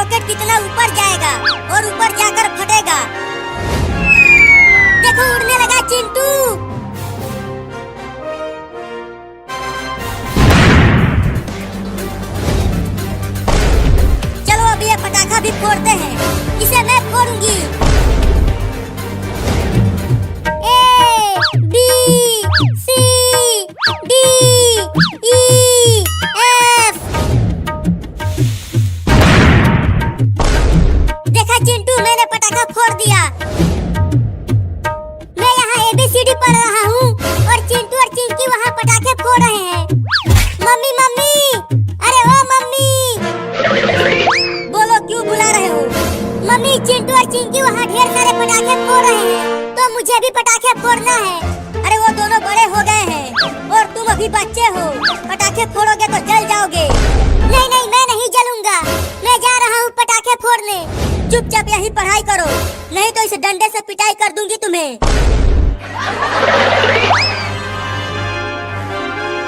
Rocket कितना ऊपर जाएगा और ऊपर जाकर फटेगा। देखो उड़ने लगा चिंटू। चलो अब ये पटाखा भी फोड़ते हैं, इसे मैं फोड़ूंगी। A B C D E F। देखा चिंटू, मैंने पटाखा फोड़ दिया। मैं यहाँ ABCD पढ़ रहा हूँ और चिंटू और चिंकी वहाँ पटाखे फोड़ रहे हैं। मम्मी मम्मी, अरे ओ मम्मी। बोलो, क्यों बुला रहे हो? मम्मी, चिंटू और चिंकी वहाँ ढेर सारे पटाखे फोड़ रहे हैं, तो मुझे भी पटाखे फोड़ना है। अरे वो दोनों बड़े हो गए हैं और तुम अभी बच्चे हो, पटाखे फोड़ोगे तो जल जाओगे। नहीं नहीं, मैं नहीं जलूंगा, मैं जा रहा हूँ पटाखे फोड़ने। चुपचाप यही पढ़ाई करो, नहीं तो इस डंडे से पिटाई कर दूंगी तुम्हें।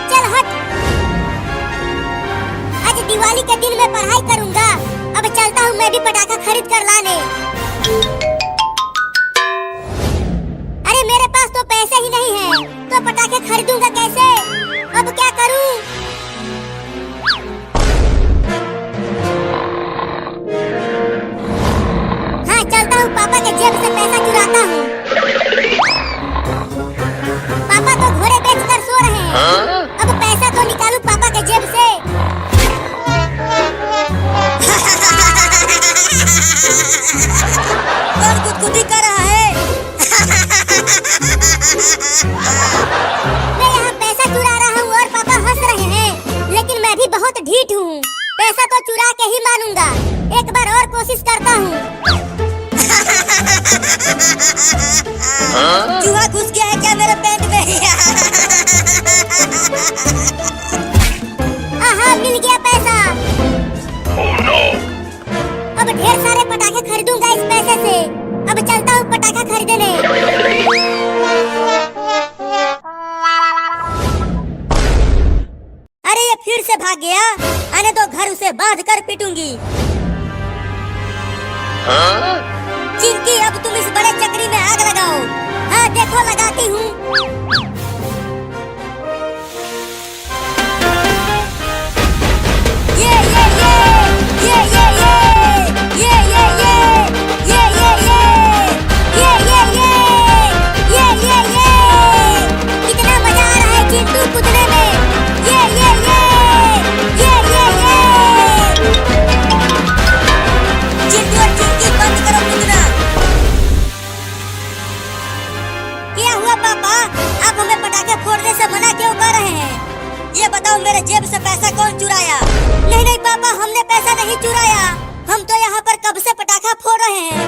चल हट। आज दिवाली के दिन मैं पढ़ाई करूंगा। अब चलता हूँ मैं भी पटाखा खरीद कर लाने। अरे मेरे पास तो पैसे ही नहीं है, तो पटाखे खरीदूंगा कैसे? अब क्या करूं? हाँ, चलता हूँ, पापा के जेब से पैसा चुराता हूँ। पापा तो घोड़े बेचकर सो रहे हैं। अब पैसा तो निकालूं पापा के जेब से। कौन गुदगुदी कर रहा है? मैं यहाँ पैसा चुरा रहा हूँ और पापा हंस रहे हैं, लेकिन मैं भी बहुत ढीठ हूँ। पैसा तो चुरा के ही मानूंगा। एक बार और कोशिश करता हूँ। चूहा घुस गया है क्या मेरे पेट में? आहा, मिल गया पैसा। Oh, no. अब ढेर सारे पटाखे खरीदूंगा इस पैसे से। अब चलता हूँ पटाखा खरीदने। अरे ये फिर से भाग गया। आने तो घर उसे बांध कर पीटूंगी। चिंकी, अब तुम इस बड़े चक्री में आग लगाओ। हाँ देखो, लगाती हूँ। कितना मजा आ रहा है चिंटू कूदने में। चिंटू और चिंकी, बंद करो कूदना। क्या हुआ पापा, आप हमें पटाखे फोड़ने से मना क्यों कर रहे हैं? ये बताओ, मेरे जेब से पैसा कौन चुराया? नहीं नहीं पापा, हमने पैसा नहीं चुराया। हम तो यहाँ पर कब से पटाखा फोड़ रहे हैं।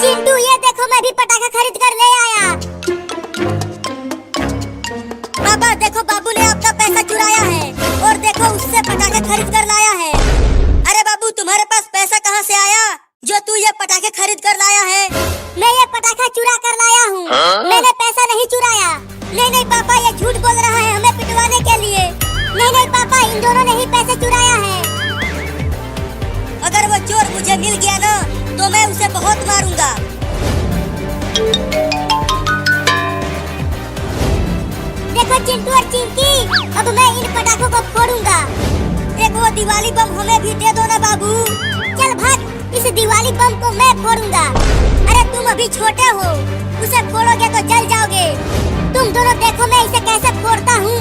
चिंटू, ये देखो, मैं भी पटाखा खरीद कर ले आया। पापा देखो, बाबू ने आपका पैसा चुराया है और देखो उससे पटाखे खरीद कर लाया है। अरे बाबू, तुम्हारे पास पैसा कहाँ से आया जो तू ये पटाखे खरीद कर लाया है? मैं ये पटाखा चुरा कर लाया हूँ। मैंने पैसा नहीं चुराया। नहीं नहीं पापा, ये झूठ बोल रहा है हमें पिटवाने के लिए। नहीं नहीं पापा, इन दोनों ने ही पैसे चुराया है। अगर वो चोर मुझे मिल गया ना, तो मैं उसे बहुत मारूंगा। देखो चिंटू और चिंकी, अब मैं इन पटाखों को फोड़ूंगा। एक वो दिवाली बम हमें भी दे दो ना बाबू। चल भाग, इस दिवाली बम को मैं फोड़ूंगा। अरे तुम अभी छोटे हो, उसे फोड़ोगे तो जल जाओगे। तुम दोनों देखो मैं इसे कैसे फोड़ता हूँ।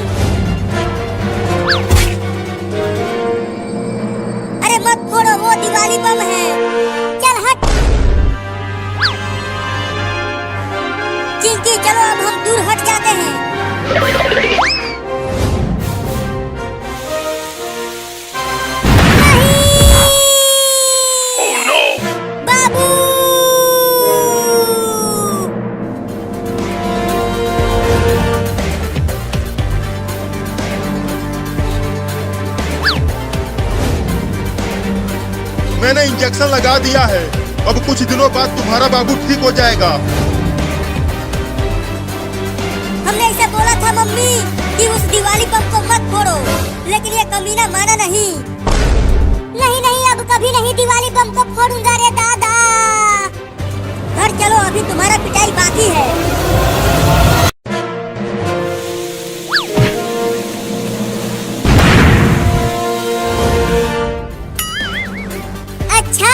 अरे मत फोड़ो, वो दिवाली बम है। चल हट। चिंकी, चलो अब हम दूर हट जाते हैं। मैंने इंजेक्शन लगा दिया है। अब कुछ दिनों बाद तुम्हारा बाबू ठीक हो जाएगा। हमने ऐसा बोला था मम्मी कि उस दिवाली बम को मत फोड़ो, लेकिन ये कमीना माना नहीं। नहीं नहीं, अब कभी नहीं दिवाली बम को फोड़ूंगा रे दादा। घर चलो, अभी तुम्हारा पिटाई बाकी है। अच्छा,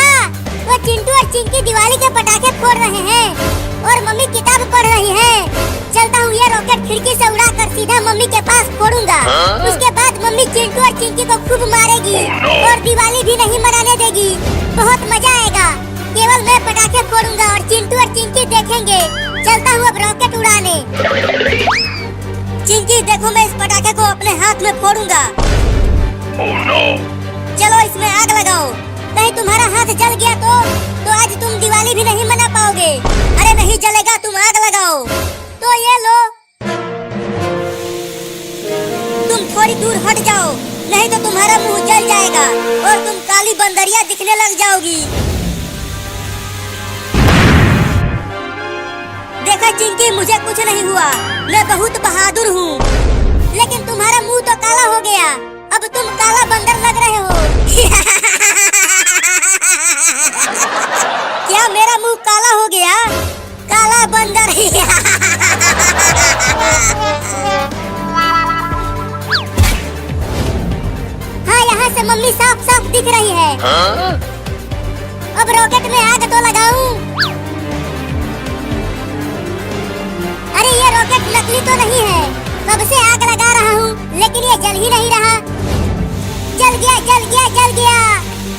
वो चिंटू और चिंकी दिवाली के पटाखे फोड़ रहे हैं और मम्मी किताब पढ़ रही है। चलता हूँ, ये रॉकेट खिड़की से उड़ाकर सीधा मम्मी के पास फोड़ूंगा। उसके बाद मम्मी चिंटू और चिंकी को खूब मारेगी और दिवाली भी नहीं मनाने देगी। बहुत मजा आएगा। केवल मैं पटाखे फोड़ूंगा और चिंटू और चिंकी देखेंगे। चलता हूँ अब रॉकेट उड़ाने। चिंकी देखो, मैं इस पटाखे को अपने हाथ में फोड़ूंगा। चलो इसमें आग लगाओ। कहीं तुम्हारा हाथ जल गया तो आज तुम दिवाली भी नहीं मना पाओगे। अरे नहीं जलेगा, तुम आग लगाओ। तो ये लो, तुम थोड़ी दूर हट जाओ, नहीं तो तुम्हारा मुंह जल जाएगा और तुम काली बंदरिया दिखने लग जाओगी। देखा चिंकी, मुझे कुछ नहीं हुआ, मैं बहुत बहादुर हूँ। लेकिन तुम्हारा मुंह तो काला हो गया, अब तुम काला बंदर लग रहे हो। क्या मेरा मुंह काला हो गया? काला बंदर। हाँ, यहाँ से मम्मी साफ साफ दिख रही है। अब रॉकेट में आग तो लगाऊं। अरे ये रॉकेट नकली तो नहीं है, कब से आग लगा रहा हूँ लेकिन ये जल ही नहीं रहा। जल गया, जल गया, जल गया।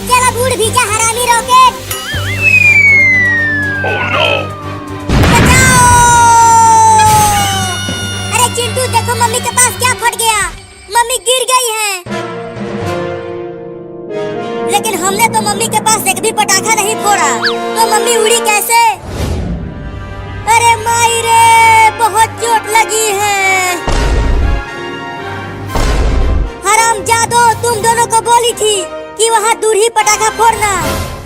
चल अब उड़ भी जा हरामी रॉकेट। बचाओ! अरे चिंटू देखो, मम्मी के पास क्या फट गया। मम्मी गिर गई है। लेकिन हमने तो मम्मी के पास एक भी पटाखा नहीं फोड़ा, तो मम्मी उड़ी कैसे? अरे माई रे, बहुत चोट लगी है। हरामजादो, तुम दोनों को बोली थी कि वहाँ दूर ही पटाखा फोड़ना,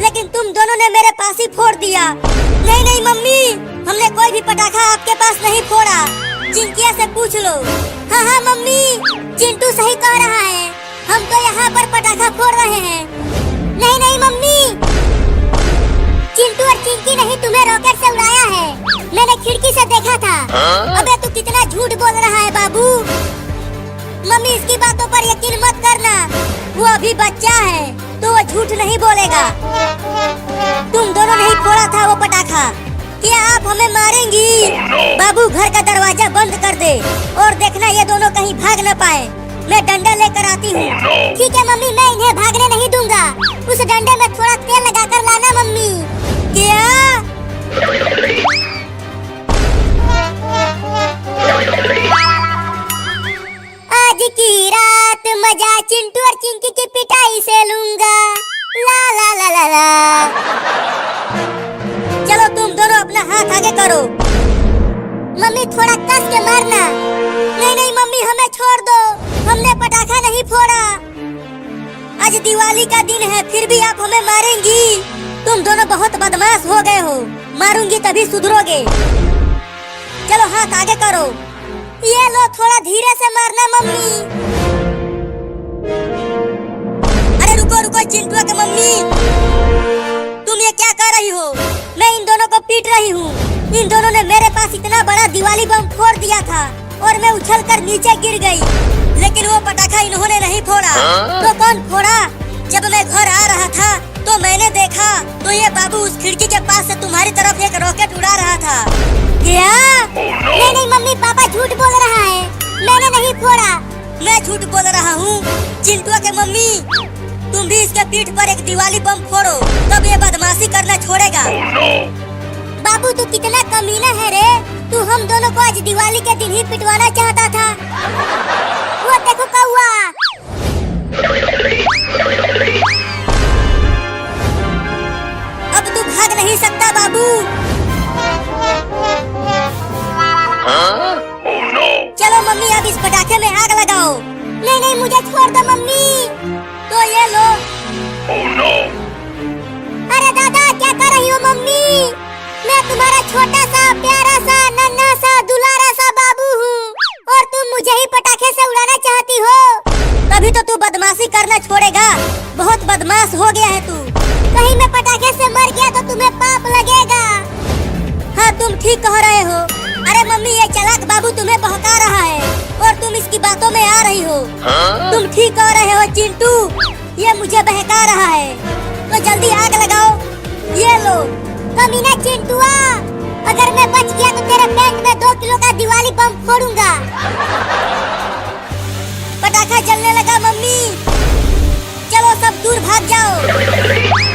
लेकिन तुम दोनों ने मेरे पास ही फोड़ दिया। नहीं नहीं मम्मी, हमने कोई भी पटाखा आपके पास नहीं फोड़ा। चिंकिया से पूछ लो। हाँ हाँ मम्मी, चिंटू सही कह रहा है, हम तो यहाँ पर पटाखा फोड़ रहे हैं। नहीं नहीं मम्मी, चिंटू और चिंकी नहीं तुम्हें रॉकेट से उड़ाया है, मैंने खिड़की से देखा था। अबे तू कितना झूठ बोल रहा है बाबू। मम्मी इसकी बातों पर यकीन मत करना, वो अभी बच्चा है तो वो झूठ नहीं बोलेगा। तुम दोनों नहीं फोड़ा था वो पटाखा। क्या आप हमें मारेंगी? बाबू घर का दरवाजा बंद कर दे और देखना ये दोनों कहीं भाग न पाए। मैं डंडा लेकर आती हूँ। ठीक है मम्मी, मैं इन्हें भागने नहीं दूंगा। उस डंडे में थोड़ा तेल लगाकर लाना मम्मी। क्या? आज की रात मजा चिंटू और चिंकी की पिटाई से लूंगा। ला ला ला ला ला। चलो तुम दोनों अपना हाथ आगे करो। मम्मी थोड़ा कस के मारना। नहीं नहीं मम्मी, हमें छोड़ दो, हमने पटाखा नहीं फोड़ा। आज दिवाली का दिन है, फिर भी आप हमें मारेंगी। तुम दोनों बहुत बदमाश हो गए हो, मारूंगी तभी सुधरोगे। चलो हाथ आगे करो। ये लो, थोड़ा धीरे से मारना मम्मी। अरे रुको रुको चिंटू के मम्मी, तुम ये क्या कर रही हो? मैं इन दोनों को पीट रही हूँ। इन दोनों ने मेरे पास इतना बड़ा दिवाली बम फोड़ दिया था और मैं उछलकर नीचे गिर गई, लेकिन वो पटाखा इन्होंने नहीं फोड़ा। तो कौन फोड़ा? जब मैं घर आ रहा था तो मैंने देखा तो ये बाबू उस खिड़की के पास से तुम्हारी तरफ एक रॉकेट उड़ा रहा था। क्या? नहीं नहीं मम्मी, पापा झूठ बोल रहा है, मैंने नहीं फोड़ा। मैं झूठ बोल रहा हूँ? चिंटू के मम्मी, तुम भी इसके पीठ पर एक दिवाली बम फोड़ो, तब ये बदमाशी करना छोड़ेगा। बाबू तू कितना कमीना है रे, तू हम दोनों को आज दिवाली के दिन ही पिटवाना चाहता था। वो देखो कौवा। अब तू भाग नहीं सकता बाबू। चलो मम्मी, अब इस पटाखे में आग लगाओ। नहीं नहीं मुझे छोड़ दो मम्मी। तो ये लो। अरे दादा क्या कर रही हो मम्मी? मैं तुम्हारा छोटा सा प्यारा सा नन्हा सा दुलारा सा बाबू हूँ। तुम मुझे ही पटाखे से उड़ाना चाहती हो? तभी तो तू बदमाशी करना छोड़ेगा। बहुत बदमाश हो गया है तू। कहीं मैं पटाखे से मर गया तो तुम्हें पाप लगेगा। हाँ, तुम ठीक कह रहे हो। अरे मम्मी, ये चालाक बाबू तुम्हें बहका रहा है और तुम इसकी बातों में आ रही हो। तुम ठीक कह रहे हो चिंटू, ये मुझे बहका रहा है। तो जल्दी आग लगाओ। ये लो। कमीना चिंटुआ, अगर मैं बच गया तो तेरे पेट में 2 किलो का दिवाली बम फोड़ूंगा। पटाखा जलने लगा मम्मी, चलो सब दूर भाग जाओ।